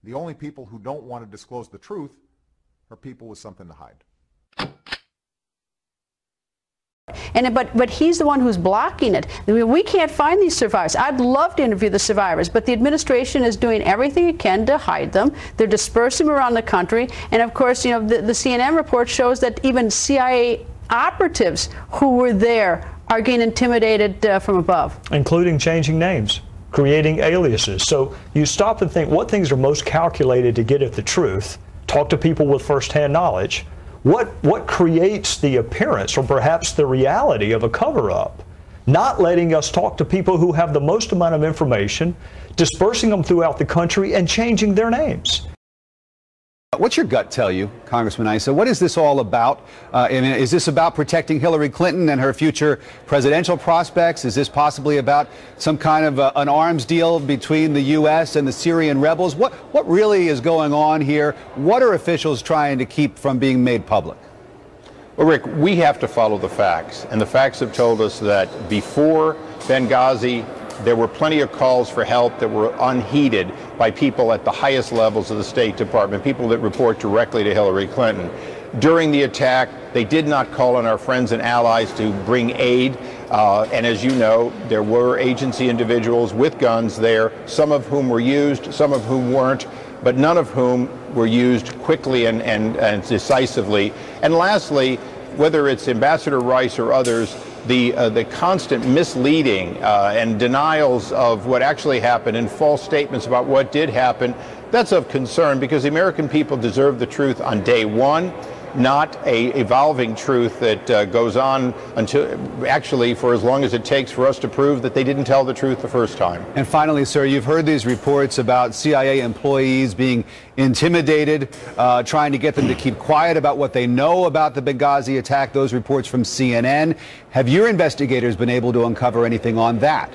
The only people who don't want to disclose the truth are people with something to hide. But he's the one who's blocking it. I mean, we can't find these survivors. I'd love to interview the survivors, but the administration is doing everything it can to hide them. They're dispersing them around the country. And of course, you know, the CNN report shows that even CIA operatives who were there are getting intimidated from above. Including changing names, creating aliases. So you stop and think, what things are most calculated to get at the truth? Talk to people with firsthand knowledge. What creates the appearance or perhaps the reality of a cover-up? Not letting us talk to people who have the most amount of information, dispersing them throughout the country and changing their names. What's your gut tell you, Congressman Issa? What is this all about? Is this about protecting Hillary Clinton and her future presidential prospects? Is this possibly about some kind of an arms deal between the U.S. and the Syrian rebels? What really is going on here? What are officials trying to keep from being made public? Well, Rick, we have to follow the facts, and the facts have told us that before Benghazi, there were plenty of calls for help that were unheeded by people at the highest levels of the State Department, people that report directly to Hillary Clinton. During the attack, they did not call on our friends and allies to bring aid. And as you know, there were agency individuals with guns there, some of whom were used, some of whom weren't, but none of whom were used quickly and decisively. And lastly, whether it's Ambassador Rice or others, the constant misleading and denials of what actually happened and false statements about what did happen, that's of concern because the American people deserve the truth on day one, not a evolving truth that goes on until actually for as long as it takes for us to prove that they didn't tell the truth the first time. And finally, sir, you've heard these reports about CIA employees being intimidated, trying to get them to keep quiet about what they know about the Benghazi attack, those reports from CNN. Have your investigators been able to uncover anything on that?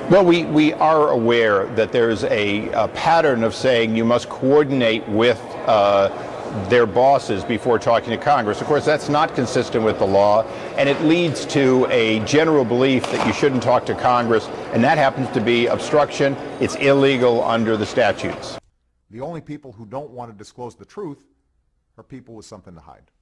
Well, we are aware that there's a pattern of saying you must coordinate with their bosses before talking to Congress. Of course, that's not consistent with the law, and it leads to a general belief that you shouldn't talk to Congress, and that happens to be obstruction. It's illegal under the statutes. The only people who don't want to disclose the truth are people with something to hide.